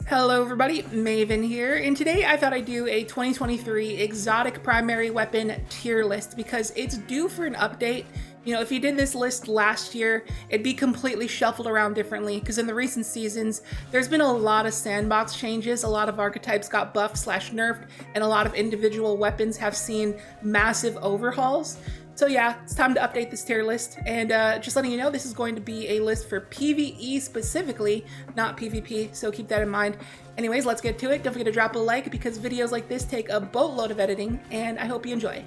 Hello everybody, Maven here, and today I thought I'd do a 2023 exotic primary weapon tier list because it's due for an update. You know, if you did this list last year, it'd be completely shuffled around differently because in the recent seasons, there's been a lot of sandbox changes, a lot of archetypes got buffed / nerfed, and a lot of individual weapons have seen massive overhauls. So yeah, it's time to update this tier list, and just letting you know, this is going to be a list for PvE specifically, not PvP, so keep that in mind. Anyways, let's get to it. Don't forget to drop a like because videos like this take a boatload of editing, and I hope you enjoy.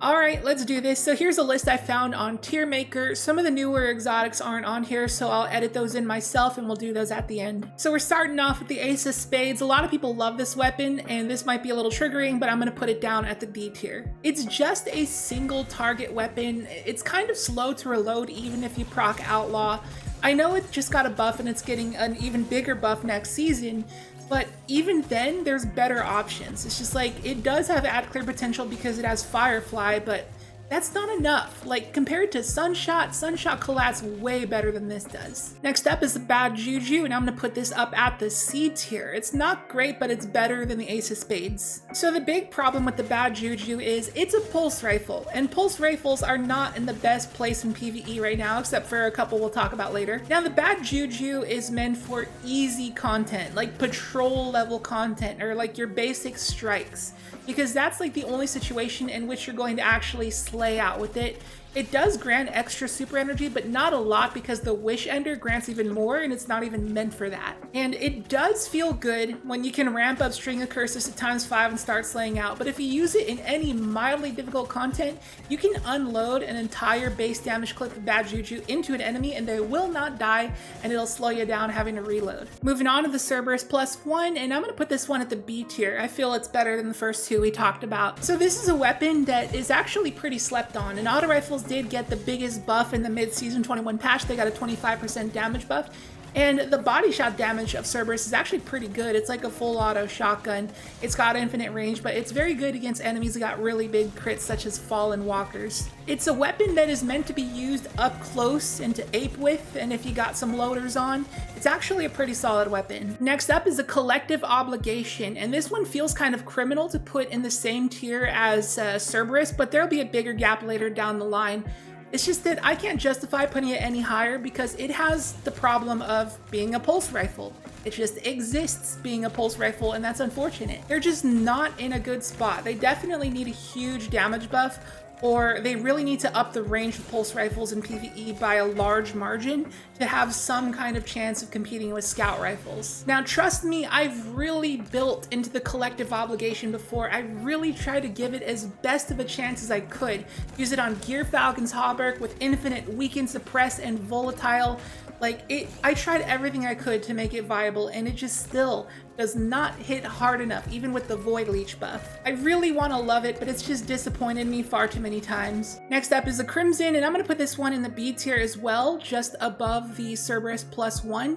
Alright, let's do this. So here's a list I found on Tier Maker. Some of the newer exotics aren't on here, so I'll edit those in myself and we'll do those at the end. So we're starting off with the Ace of Spades. A lot of people love this weapon, and this might be a little triggering, but I'm going to put it down at the D tier. It's just a single target weapon. It's kind of slow to reload even if you proc Outlaw. I know it just got a buff and it's getting an even bigger buff next season, but even then, there's better options. It's just like, it does have ad clear potential because it has Firefly, but that's not enough. Like, compared to Sunshot, Sunshot collates way better than this does. Next up is the Bad Juju, and I'm gonna put this up at the C tier. It's not great, but it's better than the Ace of Spades. So the big problem with the Bad Juju is it's a pulse rifle, and pulse rifles are not in the best place in PvE right now, except for a couple we'll talk about later. Now, the Bad Juju is meant for easy content, like patrol level content, or like your basic strikes, because that's like the only situation in which you're going to actually slay out with it. It does grant extra super energy, but not a lot because the Wish Ender grants even more and it's not even meant for that. And it does feel good when you can ramp up String of Curses to ×5 and start slaying out, but if you use it in any mildly difficult content, you can unload an entire base damage clip of Bad Juju into an enemy and they will not die, and it'll slow you down having to reload. Moving on to the Cerberus +1, and I'm going to put this one at the B tier. I feel it's better than the first two we talked about. So this is a weapon that is actually pretty slept on, and auto rifles did get the biggest buff in the mid-season 21 patch. They got a 25% damage buff, and the body shot damage of Cerberus is actually pretty good. It's like a full auto shotgun. It's got infinite range, but it's very good against enemies that got really big crits such as fallen walkers. It's a weapon that is meant to be used up close and to ape with, and if you got some loaders on, it's actually a pretty solid weapon. Next up is a Collective Obligation, and this one feels kind of criminal to put in the same tier as Cerberus, but there'll be a bigger gap later down the line. It's just that I can't justify putting it any higher because it has the problem of being a pulse rifle. It just exists being a pulse rifle, and that's unfortunate. They're just not in a good spot. They definitely need a huge damage buff, or they really need to up the range of pulse rifles in PvE by a large margin to have some kind of chance of competing with scout rifles. Now, trust me, I've really built into the Collective Obligation before. I really tried to give it as best of a chance as I could. Use it on Gear Falcon's Hauberk with infinite weaken, suppress, and volatile. I tried everything I could to make it viable, and it just still does not hit hard enough, even with the Void Leech buff. I really want to love it, but it's just disappointed me far too many times. Next up is the Crimson, and I'm going to put this one in the B tier as well, just above the Cerberus +1.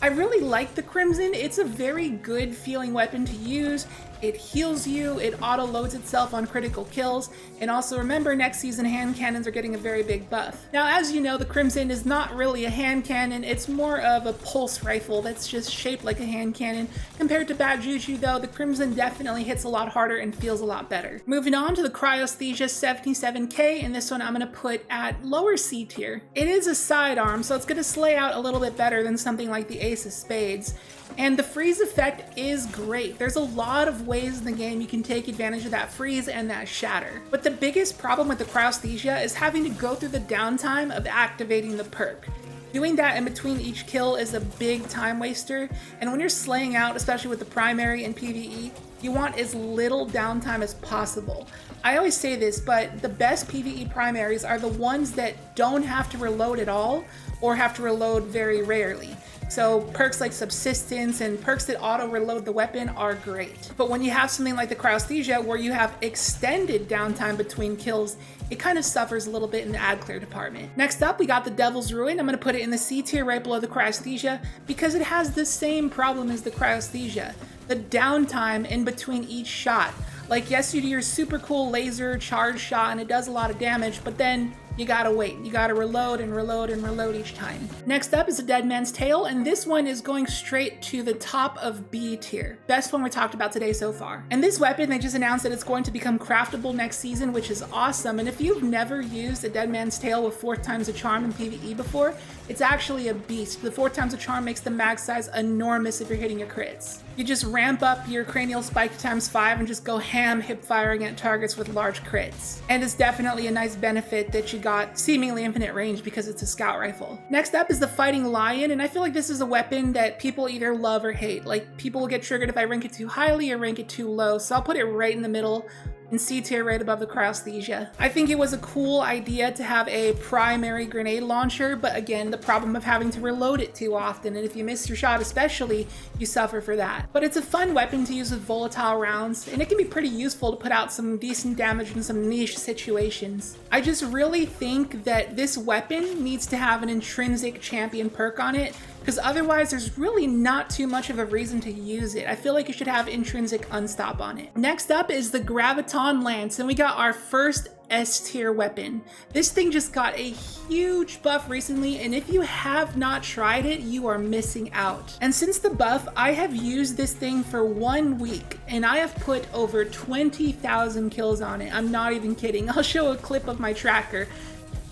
I really like the Crimson. It's a very good feeling weapon to use. It heals you, it auto loads itself on critical kills, and also remember, next season hand cannons are getting a very big buff. Now, as you know, the Crimson is not really a hand cannon, it's more of a pulse rifle that's just shaped like a hand cannon. Compared to Bad Juju though, the Crimson definitely hits a lot harder and feels a lot better. Moving on to the Cryostasia 77k, and this one I'm going to put at lower C tier. It is a sidearm, so it's going to slay out a little bit better than something like the Ace of Spades. And the freeze effect is great. There's a lot of ways in the game you can take advantage of that freeze and that shatter. But the biggest problem with the Cryostasia is having to go through the downtime of activating the perk. Doing that in between each kill is a big time waster, and when you're slaying out, especially with the primary and PvE, you want as little downtime as possible. I always say this, but the best PvE primaries are the ones that don't have to reload at all or have to reload very rarely. So perks like Subsistence and perks that auto-reload the weapon are great. But when you have something like the Cryostasia where you have extended downtime between kills, it kind of suffers a little bit in the ad clear department. Next up, we got the Devil's Ruin. I'm going to put it in the C tier right below the Cryostasia because it has the same problem as the Cryostasia. The downtime in between each shot. Like, yes, you do your super cool laser charge shot and it does a lot of damage, but then you gotta wait. You gotta reload and reload and reload each time. Next up is the Dead Man's Tail, and this one is going straight to the top of B tier. Best one we talked about today so far. And this weapon, they just announced that it's going to become craftable next season, which is awesome. And if you've never used a Dead Man's Tail with 4 times the charm in PvE before, it's actually a beast. The 4 times the charm makes the mag size enormous if you're hitting your crits. You just ramp up your cranial spike times 5 and just go ham hip firing at targets with large crits. And it's definitely a nice benefit that you got seemingly infinite range because it's a scout rifle. Next up is the Fighting Lion, and I feel like this is a weapon that people either love or hate. Like, people will get triggered if I rank it too highly or rank it too low, so I'll put it right in the middle in C tier right above the Cryostasia. I think it was a cool idea to have a primary grenade launcher, but again, the problem of having to reload it too often, and if you miss your shot especially, you suffer for that. But it's a fun weapon to use with volatile rounds, and it can be pretty useful to put out some decent damage in some niche situations. I just really think that this weapon needs to have an intrinsic champion perk on it, because otherwise there's really not too much of a reason to use it. I feel like you should have intrinsic unstop on it. Next up is the Graviton Lance, and we got our first S tier weapon. This thing just got a huge buff recently, and if you have not tried it, you are missing out. And since the buff, I have used this thing for 1 week, and I have put over 20,000 kills on it. I'm not even kidding. I'll show a clip of my tracker.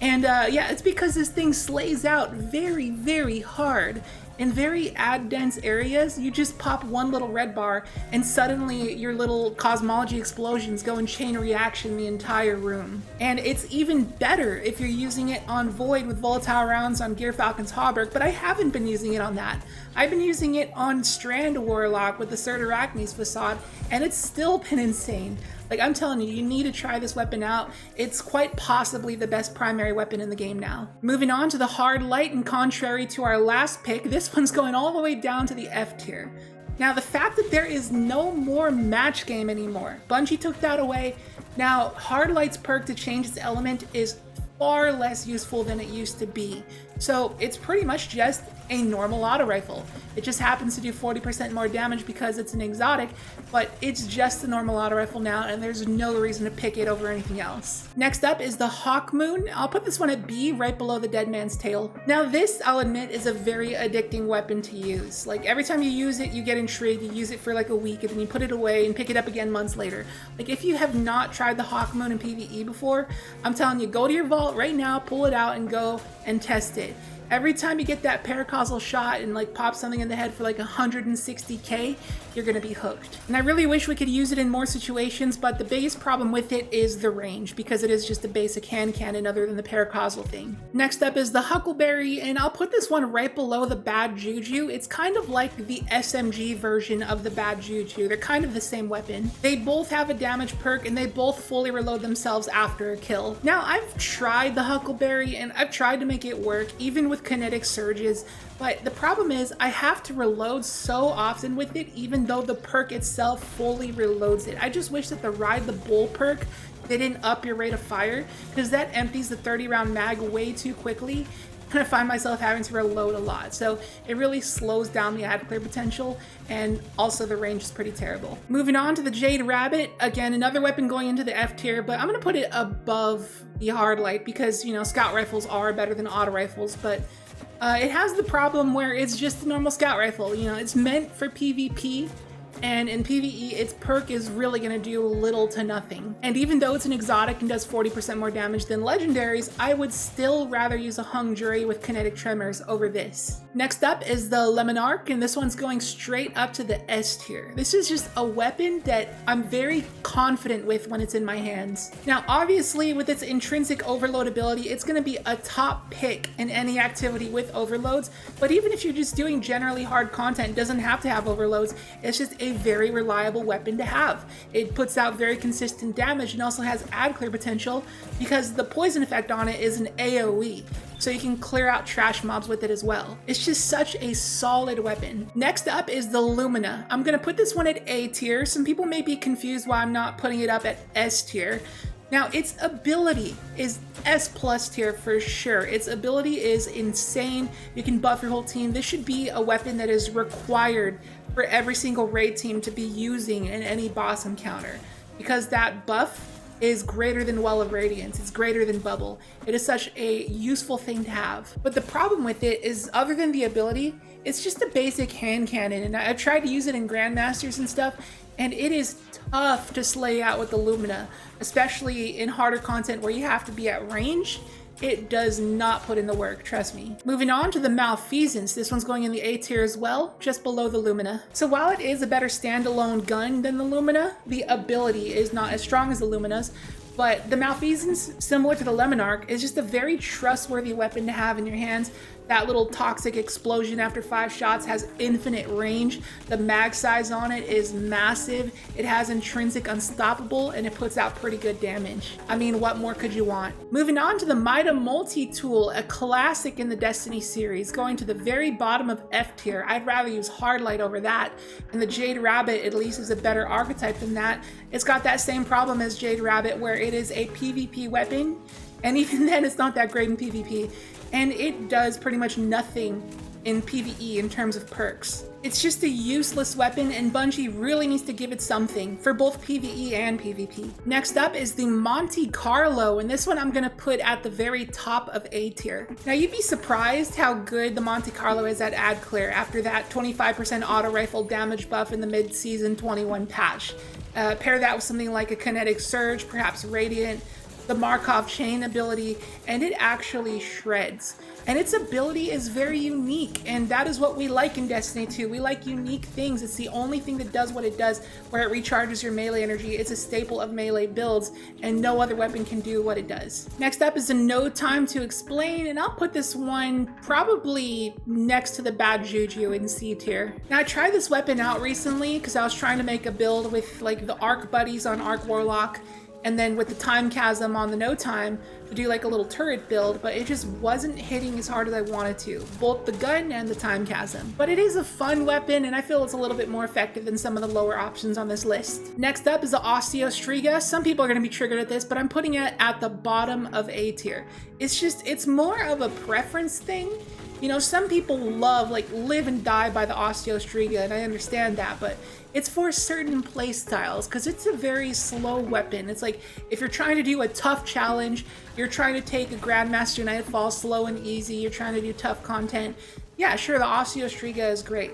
And yeah, it's because this thing slays out very, very hard. In very ad-dense areas, you just pop one little red bar and suddenly your little cosmology explosions go in chain reaction the entire room. And it's even better if you're using it on Void with volatile rounds on Gear Falcon's Hauberk, but I haven't been using it on that. I've been using it on Strand Warlock with the Cerberus Facade, and it's still been insane. Like, I'm telling you, you need to try this weapon out. It's quite possibly the best primary weapon in the game now. Moving on to the Hardlight, and contrary to our last pick, this one's going all the way down to the F tier. Now, the fact that there is no more match game anymore, Bungie took that away. Now, Hardlight's perk to change its element is far less useful than it used to be. So it's pretty much just a normal auto rifle. It just happens to do 40% more damage because it's an exotic, but it's just a normal auto rifle now, and there's no reason to pick it over anything else. Next up is the Hawk Moon. I'll put this one at B, right below the Dead Man's Tail. Now this, I'll admit, is a very addicting weapon to use. Like, every time you use it, you get intrigued, you use it for like a week, and then you put it away and pick it up again months later. Like, if you have not tried the Hawk Moon in PvE before, I'm telling you, go to your vault right now, pull it out, and go and test it. Every time you get that paracausal shot and like pop something in the head for like 160k, you're gonna be hooked. And I really wish we could use it in more situations, but the biggest problem with it is the range, because it is just a basic hand cannon other than the paracausal thing. Next up is the Huckleberry, and I'll put this one right below the Bad Juju. It's kind of like the SMG version of the Bad Juju. They're kind of the same weapon. They both have a damage perk, and they both fully reload themselves after a kill. Now, I've tried the Huckleberry, and I've tried to make it work, even with kinetic surges, but the problem is I have to reload so often with it, even though the perk itself fully reloads it. I just wish that the Ride the Bull perk didn't up your rate of fire, because that empties the 30 round mag way too quickly, and I find myself having to reload a lot. So it really slows down the ad clear potential, and also the range is pretty terrible. Moving on to the Jade Rabbit, again, another weapon going into the F tier, but I'm gonna put it above the Hardlight because, you know, scout rifles are better than auto rifles, but it has the problem where it's just a normal scout rifle. You know, it's meant for PvP, and in PvE, its perk is really going to do little to nothing. And even though it's an exotic and does 40% more damage than legendaries, I would still rather use a Hung Jury with kinetic tremors over this. Next up is the Lemonarch, and this one's going straight up to the S tier. This is just a weapon that I'm very confident with when it's in my hands. Now, obviously, with its intrinsic overload ability, it's going to be a top pick in any activity with overloads, but even if you're just doing generally hard content, it doesn't have to have overloads. It's just a very reliable weapon to have. It puts out very consistent damage and also has ad clear potential because the poison effect on it is an AoE, so you can clear out trash mobs with it as well. It's just such a solid weapon. Next up is the Lumina. I'm gonna put this one at A tier. Some people may be confused why I'm not putting it up at S tier. Now, its ability is S+ tier for sure. Its ability is insane. You can buff your whole team. This should be a weapon that is required for every single raid team to be using in any boss encounter, because that buff is greater than Well of Radiance. It's greater than Bubble. It is such a useful thing to have. But the problem with it is, other than the ability, it's just a basic hand cannon. And I've tried to use it in Grandmasters and stuff, and it is tough to slay out with the Lumina, especially in harder content where you have to be at range. It does not put in the work, trust me. Moving on to the Malfeasance. This one's going in the A tier as well, just below the Lumina. So while it is a better standalone gun than the Lumina, the ability is not as strong as the Lumina's, but the Malfeasance, similar to the Lemonarch, is just a very trustworthy weapon to have in your hands. That little toxic explosion after 5 shots has infinite range. The mag size on it is massive. It has intrinsic unstoppable, and it puts out pretty good damage. I mean, what more could you want? Moving on to the Mida multi-tool, a classic in the Destiny series, going to the very bottom of F tier. I'd rather use Hardlight over that, and the Jade Rabbit at least is a better archetype than that. It's got that same problem as Jade Rabbit, where it is a PvP weapon, and even then it's not that great in PvP. And it does pretty much nothing in PvE in terms of perks. It's just a useless weapon, and Bungie really needs to give it something for both PvE and PvP. Next up is the Monte Carlo, and this one I'm gonna put at the very top of A tier. Now, you'd be surprised how good the Monte Carlo is at ad clear after that 25% auto rifle damage buff in the mid-season 21 patch. Pair that with something like a kinetic surge, perhaps Radiant, the Markov chain ability, and it actually shreds. And its ability is very unique, and that is what we like in Destiny 2. We like unique things. It's the only thing that does what it does, where it recharges your melee energy. It's a staple of melee builds, and no other weapon can do what it does. Next up is a No Time to Explain, and I'll put this one probably next to the Bad Juju in C tier. Now, I tried this weapon out recently because I was trying to make a build with like the Arc buddies on Arc Warlock, and then with the Time Chasm on the No Time to do like a little turret build, but it just wasn't hitting as hard as I wanted to, both the gun and the Time Chasm. But it is a fun weapon, and I feel it's a little bit more effective than some of the lower options on this list. Next up is the Osteostriga. Some people are going to be triggered at this, but I'm putting it at the bottom of A tier. It's more of a preference thing. You know, some people live and die by the Osteostriga, and I understand that, but it's for certain play styles because it's a very slow weapon. It's like if you're trying to do a tough challenge, you're trying to take a Grandmaster Nightfall slow and easy, you're trying to do tough content, yeah, sure, the Osteostriga is great.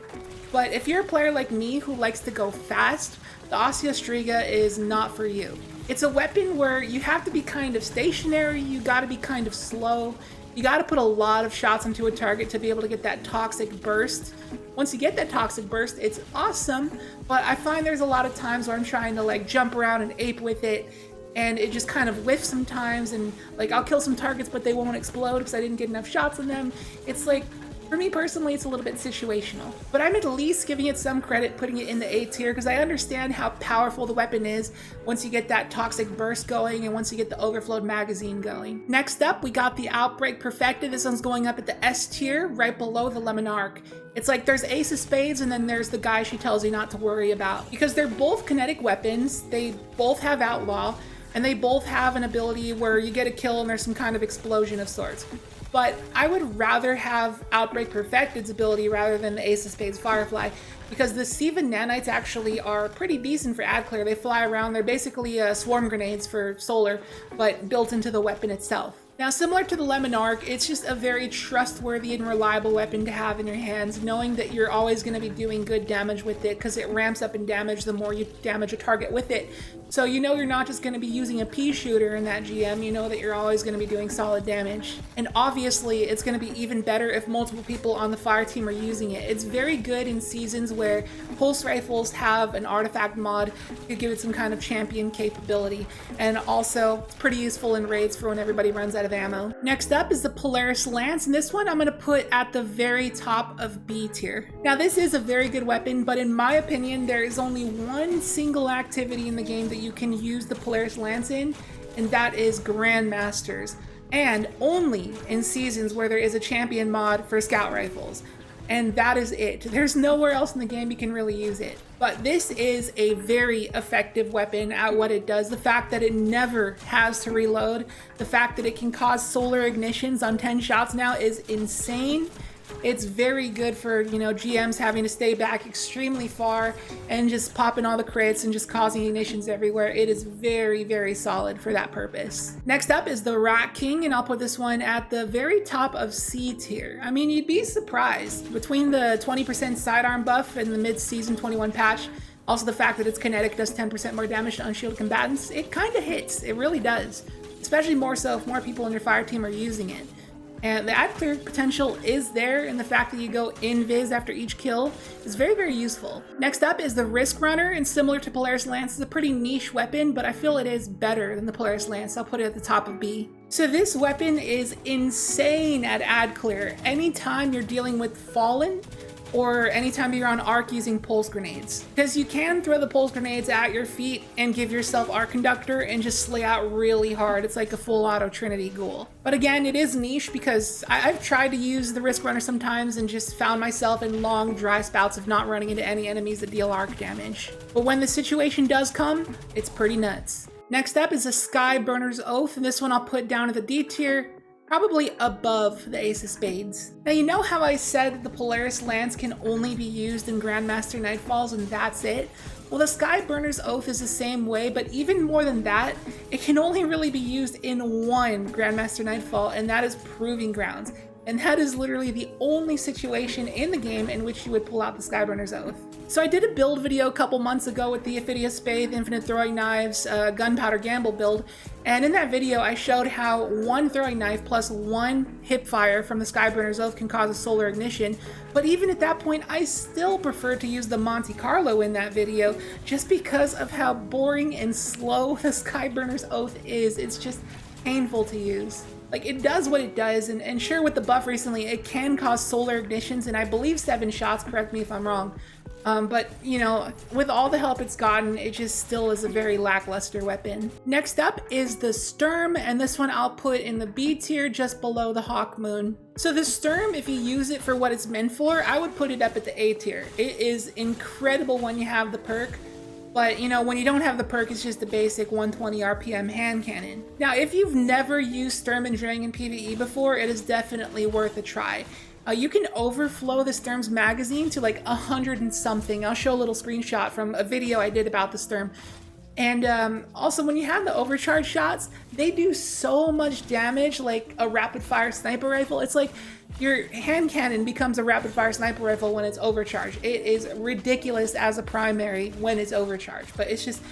But if you're a player like me who likes to go fast, the Osteostriga is not for you. It's a weapon where you have to be kind of stationary, you gotta be kind of slow, you gotta put a lot of shots into a target to be able to get that toxic burst. Once you get that toxic burst, it's awesome, but I find there's a lot of times where I'm trying to like jump around and ape with it, and it just kind of whiffs sometimes, and like I'll kill some targets but they won't explode because I didn't get enough shots on them. It's like, for me personally, it's a little bit situational, but I'm at least giving it some credit putting it in the A tier because I understand how powerful the weapon is once you get that toxic burst going and once you get the overflowed magazine going. Next up, we got the Outbreak Perfecta. This one's going up at the S tier, right below the Lemonarch. It's like there's Ace of Spades and then there's the guy she tells you not to worry about, because they're both kinetic weapons, they both have Outlaw, and they both have an ability where you get a kill and there's some kind of explosion of sorts. But I would rather have Outbreak Perfected's ability rather than the Ace of Spades Firefly, because the Siva nanites actually are pretty decent for ad clear. They fly around, they're basically swarm grenades for solar, but built into the weapon itself. Now, similar to the Lemonarch, it's just a very trustworthy and reliable weapon to have in your hands, knowing that you're always going to be doing good damage with it because it ramps up in damage the more you damage a target with it. So you know you're not just going to be using a pea shooter in that GM, you know that you're always going to be doing solid damage. And obviously, it's going to be even better if multiple people on the fire team are using it. It's very good in seasons where pulse rifles have an artifact mod to give it some kind of champion capability. And also, it's pretty useful in raids for when everybody runs out of ammo. Next up is the Polaris Lance, and this one I'm going to put at the very top of B tier. Now, this is a very good weapon, but in my opinion, there is only one single activity in the game that you can use the Polaris Lance in, and that is Grandmasters, and only in seasons where there is a champion mod for scout rifles. And that is it. There's nowhere else in the game you can really use it. But this is a very effective weapon at what it does. The fact that it never has to reload, the fact that it can cause solar ignitions on 10 shots now is insane. It's very good for, you know, GMs having to stay back extremely far and just popping all the crits and just causing ignitions everywhere. It is very, very solid for that purpose. Next up is the Rat King, and I'll put this one at the very top of C tier. I mean, you'd be surprised. Between the 20% sidearm buff and the mid-season 21 patch, also the fact that it's kinetic, does 10% more damage to unshielded combatants, it kind of hits. It really does. Especially more so if more people in your fire team are using it. And the ad clear potential is there, and the fact that you go invis after each kill is very, very useful. Next up is the Risk Runner, and similar to Polaris Lance, it's a pretty niche weapon, but I feel it is better than the Polaris Lance. I'll put it at the top of B. So this weapon is insane at ad clear. Anytime you're dealing with Fallen, or anytime you're on arc using pulse grenades. Because you can throw the pulse grenades at your feet and give yourself arc conductor and just slay out really hard. It's like a full auto Trinity Ghoul. But again, it is niche because I've tried to use the Risk Runner sometimes and just found myself in long dry spouts of not running into any enemies that deal arc damage. But when the situation does come, it's pretty nuts. Next up is a Skyburners Oath, and this one I'll put down at the D tier. Probably above the Ace of Spades. Now, you know how I said the Polaris Lance can only be used in Grandmaster Nightfalls and that's it? Well, the Skyburners Oath is the same way, but even more than that, it can only really be used in one Grandmaster Nightfall, and that is Proving Grounds. And that is literally the only situation in the game in which you would pull out the Skyburners Oath. So I did a build video a couple months ago with the Ophidia Spade, Infinite Throwing Knives, Gunpowder Gamble build, and in that video I showed how one throwing knife plus one hip fire from the Skyburners Oath can cause a solar ignition, but even at that point I still prefer to use the Monte Carlo in that video just because of how boring and slow the Skyburners Oath is. It's just painful to use. Like, it does what it does, and sure, with the buff recently, it can cause solar ignitions, and I believe 7 shots, correct me if I'm wrong. But, you know, with all the help it's gotten, it just still is a very lackluster weapon. Next up is the Sturm, and this one I'll put in the B tier just below the Hawk Moon. So the Sturm, if you use it for what it's meant for, I would put it up at the A tier. It is incredible when you have the perk. But, you know, when you don't have the perk, it's just a basic 120 RPM hand cannon. Now, if you've never used Sturm and Drang in PvE before, it is definitely worth a try. You can overflow the Sturm's magazine to like 100 and something. I'll show a little screenshot from a video I did about the Sturm. And also, when you have the overcharge shots, they do so much damage, like a rapid fire sniper rifle. It's like your hand cannon becomes a rapid fire sniper rifle when it's overcharged. It is ridiculous as a primary when it's overcharged, but it's just,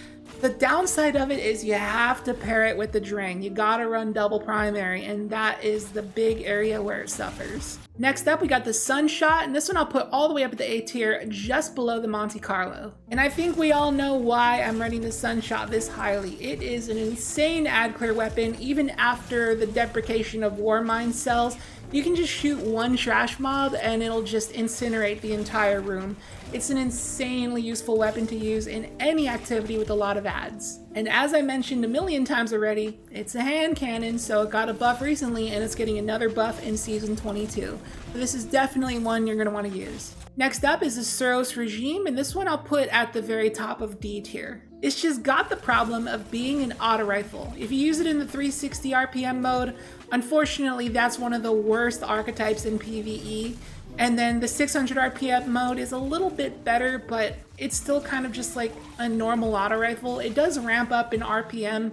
the downside of it is you have to pair it with the Drang. You gotta run double primary, and that is the big area where it suffers. Next up, we got the Sunshot, and this one I'll put all the way up at the A tier, just below the Monte Carlo. And I think we all know why I'm running the Sunshot this highly. It is an insane ad clear weapon, even after the deprecation of War Mine cells. You can just shoot one trash mob and it'll just incinerate the entire room. It's an insanely useful weapon to use in any activity with a lot of ads. And as I mentioned a million times already, it's a hand cannon, so it got a buff recently and it's getting another buff in Season 22. So this is definitely one you're going to want to use. Next up is the Suros regime, and this one I'll put at the very top of D tier. It's just got the problem of being an auto rifle. If you use it in the 360 RPM mode, unfortunately that's one of the worst archetypes in PvE. And then the 600 RPM mode is a little bit better, but it's still kind of just like a normal auto rifle. It does ramp up in RPM,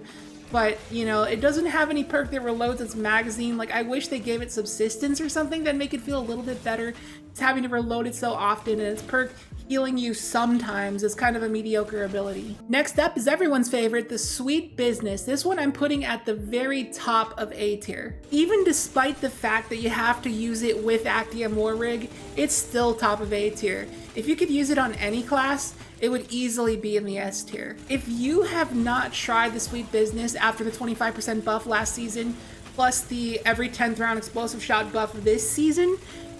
but, you know, it doesn't have any perk that reloads its magazine. Like, I wish they gave it subsistence or something that make it feel a little bit better. It's having to reload it so often, and its perk healing you sometimes is kind of a mediocre ability. Next up is everyone's favorite, the Sweet Business. This one I'm putting at the very top of A tier. Even despite the fact that you have to use it with Actium War Rig, it's still top of A tier. If you could use it on any class, it would easily be in the S tier. If you have not tried the Sweet Business after the 25% buff last season, plus the every 10th round explosive shot buff this season,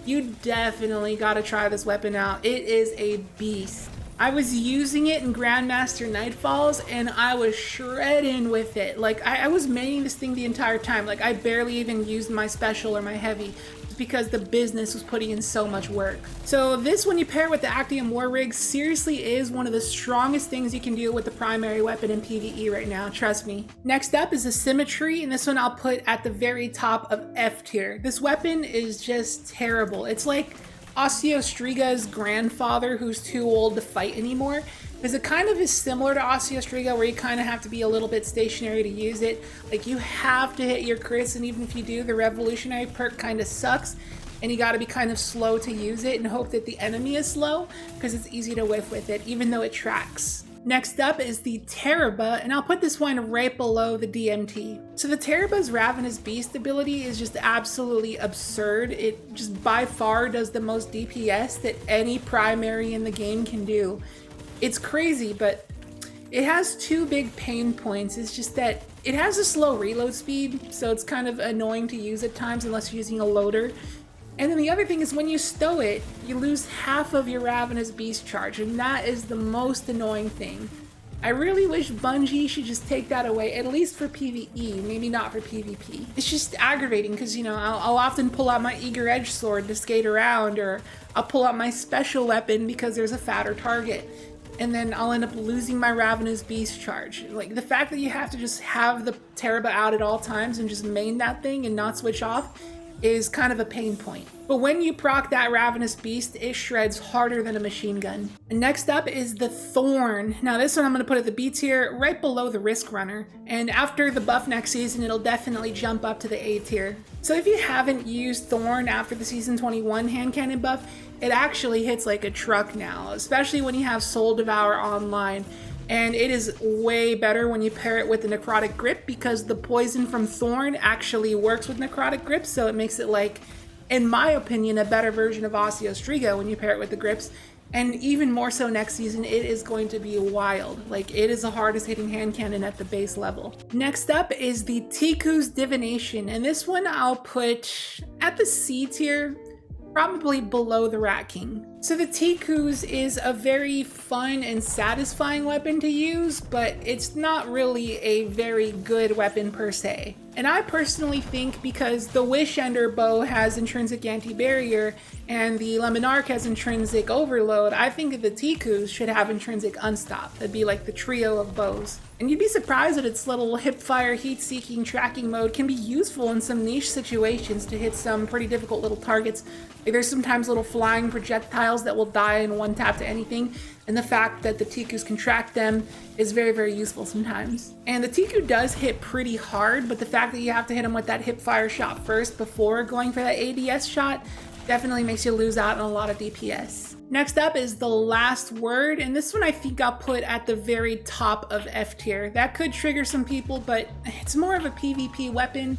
you definitely gotta try this weapon out. It is a beast. I was using it in Grandmaster Nightfalls and I was shredding with it. Like, I was maining this thing the entire time. Like, I barely even used my special or my heavy. because the business was putting in so much work. So this, when you pair it with the Actium War Rig, seriously is one of the strongest things you can do with the primary weapon in PvE right now, trust me. Next up is the Symmetry, and this one I'll put at the very top of F tier. This weapon is just terrible. It's like Osteostriga's grandfather who's too old to fight anymore. Because it kind of is similar to Osteostriga, where you kind of have to be a little bit stationary to use it. Like, you have to hit your crits, and even if you do, the revolutionary perk kind of sucks, and you got to be kind of slow to use it and hope that the enemy is slow, because it's easy to whiff with it, even though it tracks. Next up is the Teraba, and I'll put this one right below the DMT. So the Teraba's Ravenous Beast ability is just absolutely absurd. It just by far does the most DPS that any primary in the game can do. It's crazy, but it has two big pain points. It's just that it has a slow reload speed, so it's kind of annoying to use at times unless you're using a loader. And then the other thing is when you stow it, you lose half of your Ravenous Beast charge, and that is the most annoying thing. I really wish Bungie should just take that away, at least for PvE, maybe not for PvP. It's just aggravating because, you know, I'll often pull out my Eager Edge Sword to skate around, or I'll pull out my special weapon because there's a fatter target. And then I'll end up losing my Ravenous Beast charge. Like, the fact that you have to just have the Teraba out at all times and just main that thing and not switch off is kind of a pain point. But when you proc that Ravenous Beast, it shreds harder than a machine gun. And next up is the Thorn. Now this one I'm going to put at the B tier, right below the Risk Runner. And after the buff next season, it'll definitely jump up to the A tier. So if you haven't used Thorn after the Season 21 hand cannon buff, it actually hits like a truck now, especially when you have Soul Devour online. And it is way better when you pair it with the Necrotic Grip, because the poison from Thorn actually works with Necrotic Grip, so it makes it, like, in my opinion, a better version of Osteostriga when you pair it with the grips. And even more so next season, it is going to be wild. Like, it is the hardest hitting hand cannon at the base level. Next up is the Takus Divination, and this one I'll put at the C tier, probably below the Rat King. So the Takus is a very fun and satisfying weapon to use, but it's not really a very good weapon per se. And I personally think because the Wish Ender bow has intrinsic anti-barrier and the Lemonarch has intrinsic overload, I think that the Takus should have intrinsic unstop. That'd be like the trio of bows. And you'd be surprised that its little hipfire heat-seeking tracking mode can be useful in some niche situations to hit some pretty difficult little targets. Like, there's sometimes little flying projectiles that will die in one tap to anything, and the fact that the Takus can track them is very, very useful sometimes. And the Taku does hit pretty hard, but the fact that you have to hit him with that hipfire shot first before going for that ADS shot definitely makes you lose out on a lot of DPS. Next up is the Last Word, and this one I think I'll put at the very top of F tier. That could trigger some people, but it's more of a PvP weapon.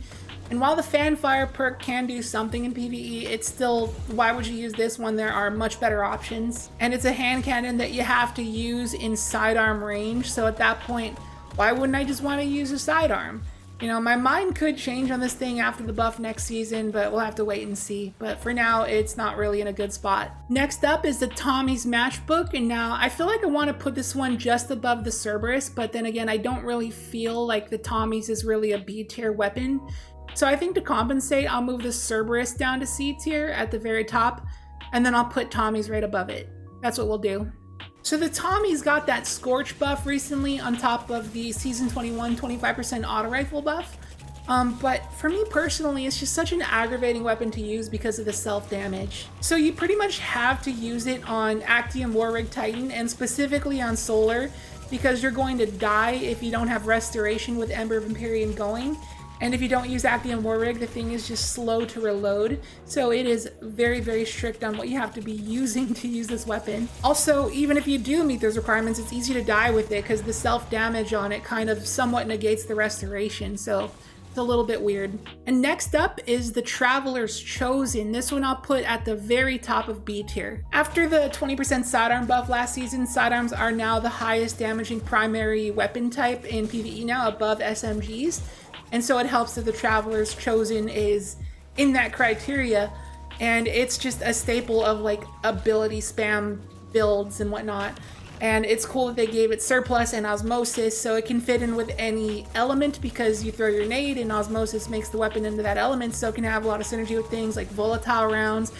And while the Fanfire perk can do something in PvE, it's still, why would you use this when there are much better options? And it's a hand cannon that you have to use in sidearm range, so at that point, why wouldn't I just want to use a sidearm? You know, my mind could change on this thing after the buff next season, but we'll have to wait and see. But for now, it's not really in a good spot. Next up is the Tommy's Matchbook, and now I feel like I want to put this one just above the Cerberus, but then again, I don't really feel like the Tommy's is really a B tier weapon. So I think to compensate, I'll move the Cerberus down to C tier at the very top, and then I'll put Tommy's right above it. That's what we'll do. So the Tommy's got that Scorch buff recently on top of the Season 21 25% auto rifle buff. But for me personally, it's just such an aggravating weapon to use because of the self-damage. So you pretty much have to use it on Actium Warrig Titan and specifically on Solar, because you're going to die if you don't have Restoration with Ember of Empyrean going. And if you don't use Actium Warrig, the thing is just slow to reload. So it is very, very strict on what you have to be using to use this weapon. Also, even if you do meet those requirements, it's easy to die with it because the self-damage on it kind of somewhat negates the restoration. So it's a little bit weird. And next up is the Traveler's Chosen. This one I'll put at the very top of B tier. After the 20% sidearm buff last season, sidearms are now the highest damaging primary weapon type in PvE now, above SMGs. And so it helps that the Traveler's Chosen is in that criteria, and it's just a staple of like ability spam builds and whatnot. And it's cool that they gave it surplus and osmosis, so it can fit in with any element because you throw your nade and osmosis makes the weapon into that element, so it can have a lot of synergy with things like volatile rounds.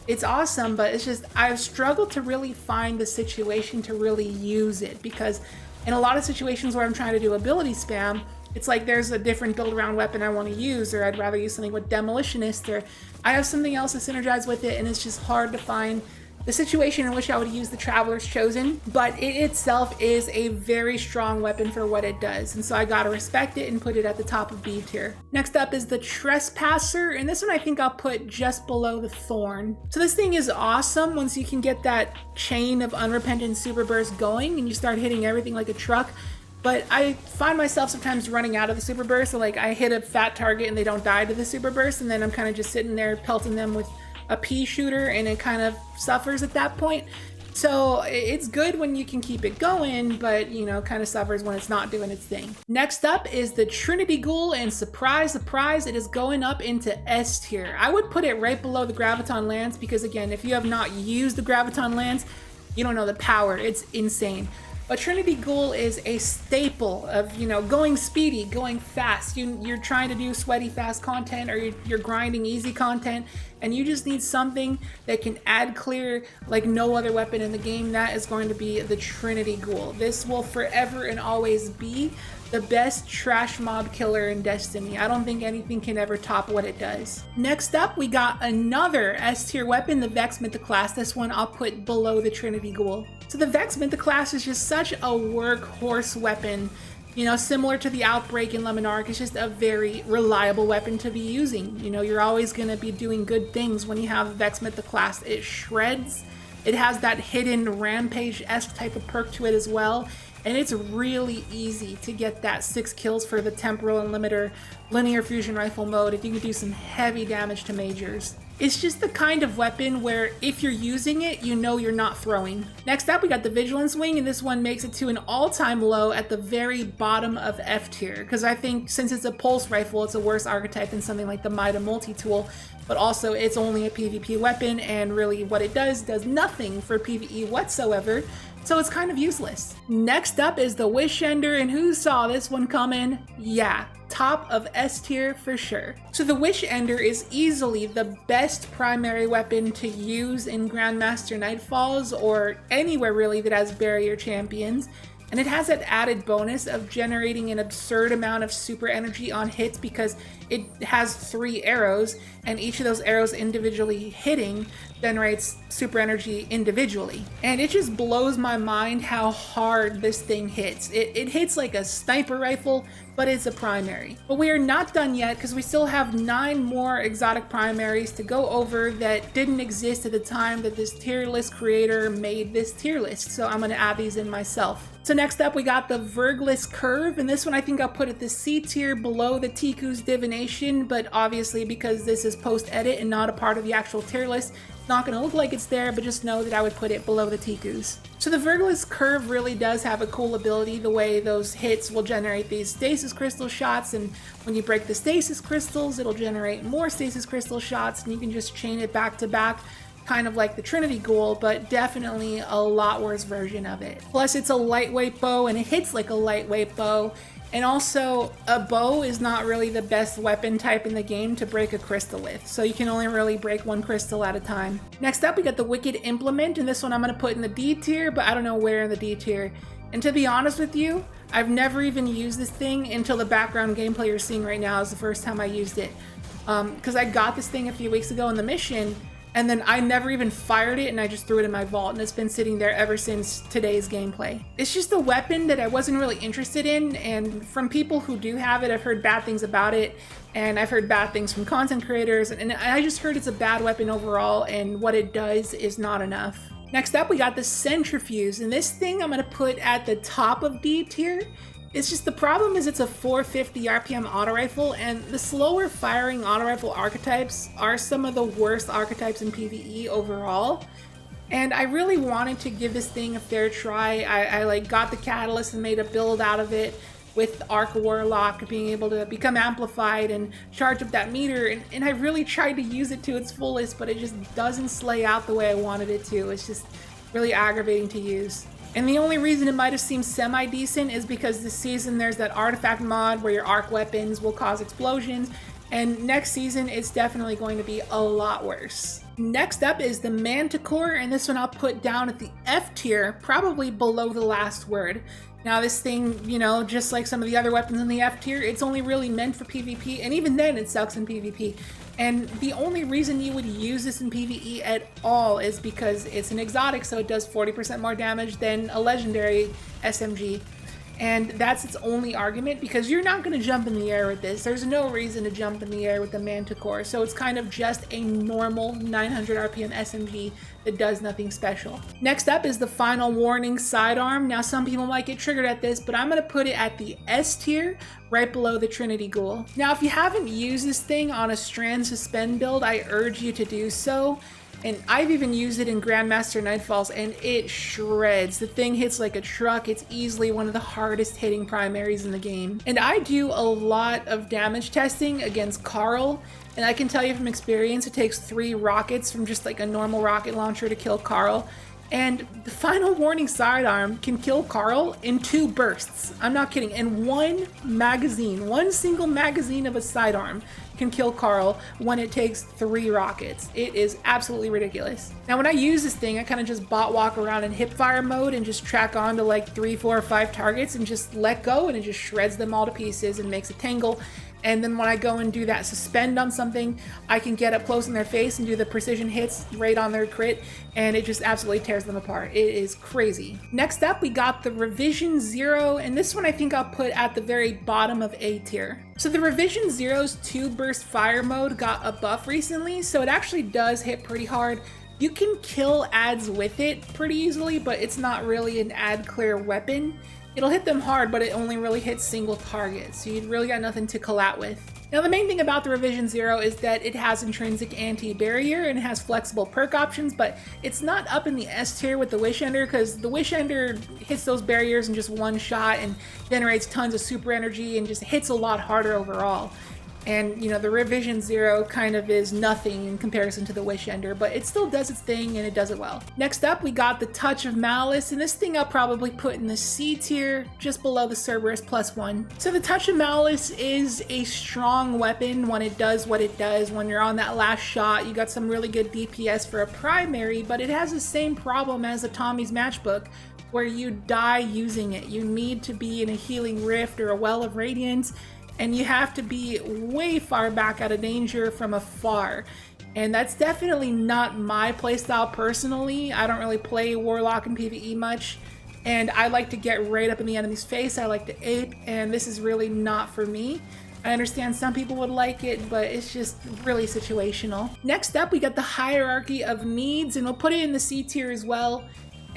It's awesome, but it's just, I've struggled to really find the situation to really use it, because in a lot of situations where I'm trying to do ability spam, it's like there's a different build around weapon I want to use, or I'd rather use something with Demolitionist, or I have something else to synergize with it, and it's just hard to find the situation in which I would use the Traveler's Chosen. But it itself is a very strong weapon for what it does, and so I gotta respect it and put it at the top of B tier. Next up is the Trespasser, and this one I think I'll put just below the Thorn. So this thing is awesome once you can get that chain of unrepentant super burst going and you start hitting everything like a truck. But I find myself sometimes running out of the super burst, so like I hit a fat target and they don't die to the super burst, and then I'm kind of just sitting there pelting them with a pea shooter, and it kind of suffers at that point. So it's good when you can keep it going, but you know, kind of suffers when it's not doing its thing. Next up is the Trinity Ghoul, and surprise, surprise, it is going up into S tier. I would put it right below the Graviton Lance because, again, if you have not used the Graviton Lance, you don't know the power. It's insane. But Trinity Ghoul is a staple of, you know, going speedy, going fast. You're trying to do sweaty fast content, or you're grinding easy content, and you just need something that can add clear like no other weapon in the game. That is going to be the Trinity Ghoul. This will forever and always be the best trash mob killer in Destiny. I don't think anything can ever top what it does. Next up, we got another S tier weapon, the Vexman class. This one I'll put below the Trinity Ghoul. So the Vexman class is just such a workhorse weapon. You know, similar to the Outbreak in Luminark, it's just a very reliable weapon to be using. You know, you're always going to be doing good things when you have Vexman class. It shreds. It has that hidden Rampage-esque type of perk to it as well. And it's really easy to get that 6 kills for the Temporal and Limiter Linear Fusion Rifle mode if you can do some heavy damage to Majors. It's just the kind of weapon where if you're using it, you know you're not throwing. Next up, we got the Vigilance Wing, and this one makes it to an all-time low at the very bottom of F tier, because I think since it's a pulse rifle, it's a worse archetype than something like the Mida multi-tool, but also it's only a PvP weapon, and really what it does nothing for PvE whatsoever, so it's kind of useless. Next up is the Wish Ender, and who saw this one coming? Yeah, top of S tier for sure. So the Wish Ender is easily the best primary weapon to use in Grandmaster Nightfalls, or anywhere really that has barrier champions. And it has that added bonus of generating an absurd amount of super energy on hits because it has 3 arrows, and each of those arrows individually hitting generates super energy individually. And it just blows my mind how hard this thing hits. It hits like a sniper rifle, but it's a primary. But we are not done yet because we still have 9 more exotic primaries to go over that didn't exist at the time that this tier list creator made this tier list. So I'm going to add these in myself. So next up, we got the Virgos Curve, and this one I think I'll put at the C tier below the Takus Divination, but obviously because this is post-edit and not a part of the actual tier list, it's not going to look like it's there, but just know that I would put it below the Takus. So the Virgos Curve really does have a cool ability, the way those hits will generate these stasis crystal shots, and when you break the stasis crystals, it'll generate more stasis crystal shots, and you can just chain it back to back, kind of like the Trinity Ghoul, but definitely a lot worse version of it. Plus, it's a lightweight bow, and it hits like a lightweight bow. And also, a bow is not really the best weapon type in the game to break a crystal with, so you can only really break 1 crystal at a time. Next up, we got the Wicked Implement, and this one I'm going to put in the D tier, but I don't know where in the D tier. And to be honest with you, I've never even used this thing until the background gameplay you're seeing right now is the first time I used it. Because I got this thing a few weeks ago in the mission, and then I never even fired it, and I just threw it in my vault, and it's been sitting there ever since today's gameplay. It's just a weapon that I wasn't really interested in, and from people who do have it, I've heard bad things about it, and I've heard bad things from content creators, and I just heard it's a bad weapon overall, and what it does is not enough. Next up, we got the Centrifuge, and this thing I'm going to put at the top of D tier. It's just the problem is it's a 450 RPM auto rifle, and the slower firing auto rifle archetypes are some of the worst archetypes in PvE overall. And I really wanted to give this thing a fair try. I like got the catalyst and made a build out of it with Arc Warlock being able to become amplified and charge up that meter, and I really tried to use it to its fullest, but it just doesn't slay out the way I wanted it to. It's just really aggravating to use. And the only reason it might have seemed semi-decent is because this season there's that artifact mod where your arc weapons will cause explosions, and next season it's definitely going to be a lot worse. Next up is the Manticore, and this one I'll put down at the F tier, probably below the last word. Now this thing, you know, just like some of the other weapons in the F tier, it's only really meant for PvP, and even then it sucks in PvP. And the only reason you would use this in PvE at all is because it's an exotic, so it does 40% more damage than a legendary SMG. And that's its only argument, because you're not going to jump in the air with this. There's no reason to jump in the air with the Manticore, so it's kind of just a normal 900 RPM SMG that does nothing special. Next up is the Final Warning Sidearm. Now some people might get triggered at this, but I'm going to put it at the S tier, right below the Trinity Ghoul. Now if you haven't used this thing on a Strand Suspend build, I urge you to do so. And I've even used it in Grandmaster Nightfalls, and it shreds. The thing hits like a truck. It's easily one of the hardest hitting primaries in the game. And I do a lot of damage testing against Carl, and I can tell you from experience, it takes 3 rockets from just like a normal rocket launcher to kill Carl. And the Final Warning Sidearm can kill Carl in 2 bursts. I'm not kidding. And one single magazine of a sidearm can kill Carl when it takes 3 rockets. It is absolutely ridiculous. Now when I use this thing, I kind of just bot walk around in hip fire mode and just track on to like 3, 4, or 5 targets and just let go, and it just shreds them all to pieces and makes a tangle. And then when I go and do that suspend on something, I can get up close in their face and do the precision hits right on their crit, and it just absolutely tears them apart. It is crazy. Next up, we got the Revision Zero, and this one I think I'll put at the very bottom of A tier. So the Revision Zero's 2 burst fire mode got a buff recently, so it actually does hit pretty hard. You can kill ads with it pretty easily, but it's not really an ad clear weapon. It'll hit them hard, but it only really hits single targets, so you've really got nothing to collat with. Now the main thing about the Revision Zero is that it has intrinsic anti-barrier and it has flexible perk options, but it's not up in the S tier with the Wish Ender, because the Wish Ender hits those barriers in just one shot and generates tons of super energy and just hits a lot harder overall. And, you know, the Revision Zero kind of is nothing in comparison to the Wish Ender, but it still does its thing and it does it well. Next up, we got the Touch of Malice, and this thing I'll probably put in the C tier, just below the Cerberus +1. So the Touch of Malice is a strong weapon when it does what it does. When you're on that last shot, you got some really good DPS for a primary, but it has the same problem as a Tommy's Matchbook, where you die using it. You need to be in a Healing Rift or a Well of Radiance, and you have to be way far back out of danger from afar. And that's definitely not my playstyle personally. I don't really play Warlock and PvE much, and I like to get right up in the enemy's face. I like to ape, and this is really not for me. I understand some people would like it, but it's just really situational. Next up, we got the Hierarchy of Needs, and we'll put it in the C tier as well.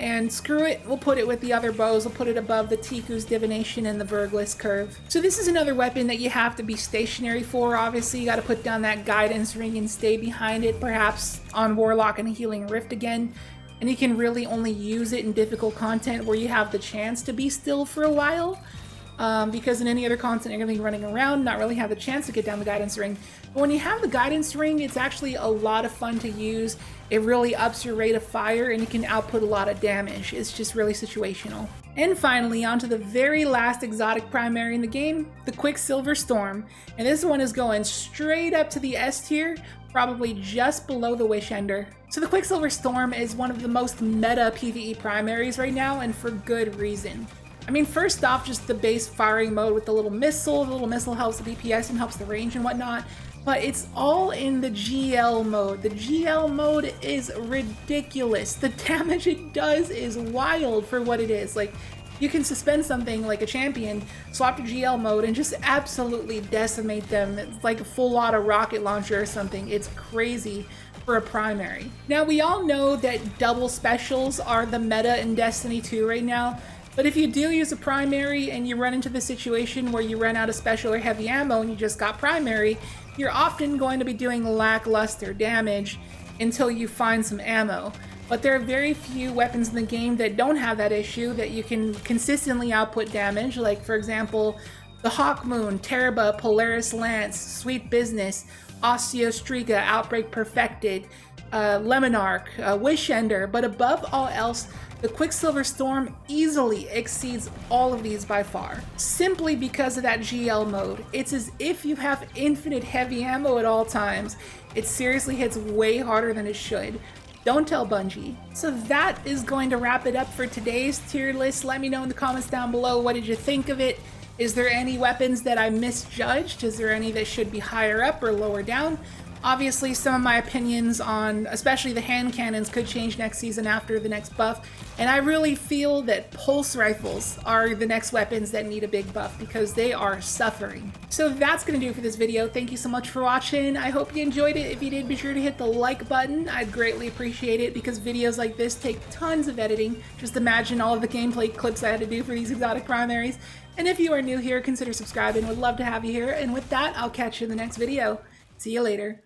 And screw it, we'll put it with the other bows. We'll put it above the Takus Divination and the Virgos Curve. So this is another weapon that you have to be stationary for. Obviously, you got to put down that guidance ring and stay behind it, perhaps on Warlock and Healing Rift again. And you can really only use it in difficult content where you have the chance to be still for a while. Because in any other content, you're going to be running around, not really have the chance to get down the guidance ring. But when you have the guidance ring, it's actually a lot of fun to use. It really ups your rate of fire, and you can output a lot of damage. It's just really situational. And finally, onto the very last exotic primary in the game, the Quicksilver Storm. And this one is going straight up to the S tier, probably just below the Wish Ender. So the Quicksilver Storm is one of the most meta PvE primaries right now, and for good reason. I mean, first off, just the base firing mode with the little missile. The little missile helps the DPS and helps the range and whatnot, but it's all in the GL mode. The GL mode is ridiculous. The damage it does is wild for what it is. Like, you can suspend something like a champion, swap to GL mode, and just absolutely decimate them. It's like a full auto rocket launcher or something. It's crazy for a primary. Now, we all know that double specials are the meta in Destiny 2 right now. But if you do use a primary and you run into the situation where you run out of special or heavy ammo and you just got primary, you're often going to be doing lackluster damage until you find some ammo. But there are very few weapons in the game that don't have that issue, that you can consistently output damage, like for example, the Hawkmoon, Teraba, Polaris Lance, Sweet Business, Osteostriga, Outbreak Perfecta. Lemonarch, Wish Ender, but above all else, the Quicksilver Storm easily exceeds all of these by far, simply because of that GL mode. It's as if you have infinite heavy ammo at all times. It seriously hits way harder than it should. Don't tell Bungie. So that is going to wrap it up for today's tier list. Let me know in the comments down below, what did you think of it? Is there any weapons that I misjudged? Is there any that should be higher up or lower down? Obviously, some of my opinions on especially the hand cannons could change next season after the next buff, and I really feel that pulse rifles are the next weapons that need a big buff because they are suffering. So that's going to do it for this video. Thank you so much for watching. I hope you enjoyed it. If you did, be sure to hit the like button. I'd greatly appreciate it because videos like this take tons of editing. Just imagine all of the gameplay clips I had to do for these exotic primaries. And if you are new here, consider subscribing. Would love to have you here. And with that, I'll catch you in the next video. See you later.